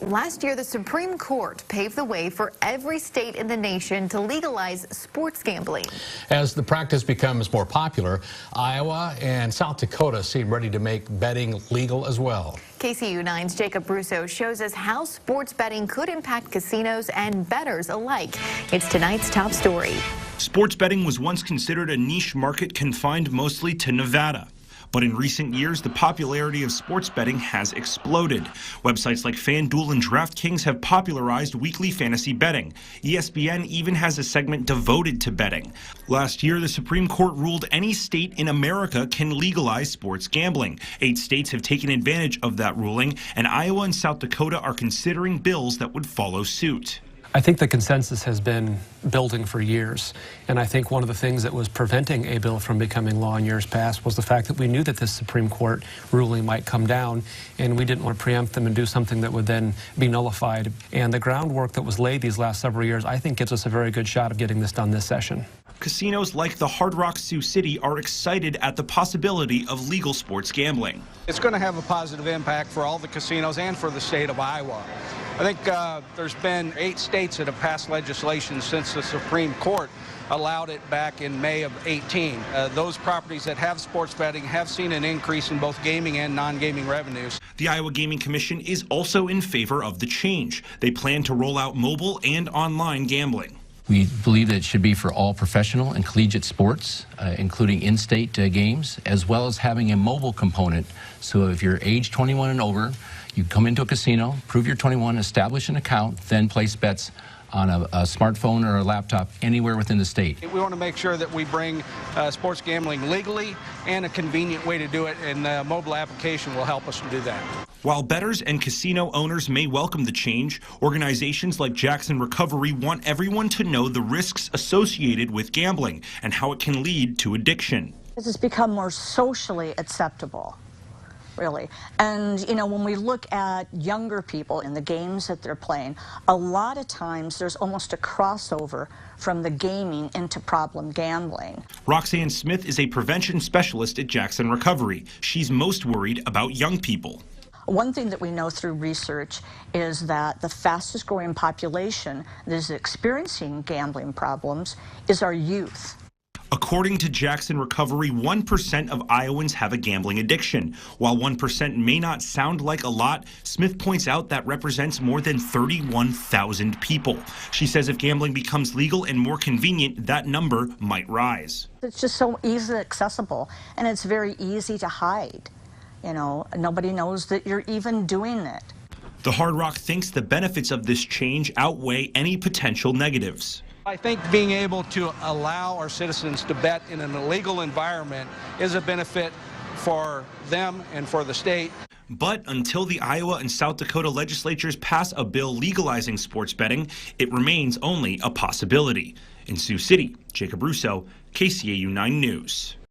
Last year, the Supreme Court paved the way for every state in the nation to legalize sports gambling. As the practice becomes more popular, Iowa and South Dakota seem ready to make betting legal as well. KCAU-9's Jacob Russo shows us how sports betting could impact casinos and bettors alike. It's tonight's top story. Sports betting was once considered a niche market confined mostly to Nevada. But in recent years, the popularity of sports betting has exploded. Websites like FanDuel and DraftKings have popularized weekly fantasy betting. ESPN even has a segment devoted to betting. Last year, the Supreme Court ruled any state in America can legalize sports gambling. 8 states have taken advantage of that ruling, and Iowa and South Dakota are considering bills that would follow suit. I think the consensus has been building for years, and I think one of the things that was preventing a bill from becoming law in years past was the fact that we knew that this Supreme Court ruling might come down, and we didn't want to preempt them and do something that would then be nullified. And the groundwork that was laid these last several years, I think, gives us a very good shot of getting this done this session. Casinos like the Hard Rock Sioux City are excited at the possibility of legal sports gambling. It's going to have a positive impact for all the casinos and for the state of Iowa. I think there's been 8 states that have passed legislation since the Supreme Court allowed it back in May of 18. Those properties that have sports betting have seen an increase in both gaming and non-gaming revenues. The Iowa Gaming Commission is also in favor of the change. They plan to roll out mobile and online gambling. We believe that it should be for all professional and collegiate sports, including in-state games, as well as having a mobile component. So if you're age 21 and over, you come into a casino, prove you're 21, establish an account, then place bets on a smartphone or a laptop anywhere within the state. We want to make sure that we bring sports gambling legally and a convenient way to do it, and the mobile application will help us to do that. While bettors and casino owners may welcome the change, organizations like Jackson Recovery want everyone to know the risks associated with gambling and how it can lead to addiction. This has become more socially acceptable, really. And, you know, when we look at younger people in the games that they're playing, a lot of times there's almost a crossover from the gaming into problem gambling. Roxanne Smith is a prevention specialist at Jackson Recovery. She's most worried about young people. One thing that we know through research is that the fastest growing population that is experiencing gambling problems is our youth. According to Jackson Recovery, 1% of Iowans have a gambling addiction. While 1% may not sound like a lot, Smith points out that represents more than 31,000 people. She says if gambling becomes legal and more convenient, that number might rise. It's just so easily accessible, and it's very easy to hide. You know, nobody knows that you're even doing it. The Hard Rock thinks the benefits of this change outweigh any potential negatives. I think being able to allow our citizens to bet in an illegal environment is a benefit for them and for the state. But until the Iowa and South Dakota legislatures pass a bill legalizing sports betting, it remains only a possibility. In Sioux City, Jacob Russo, KCAU 9 News.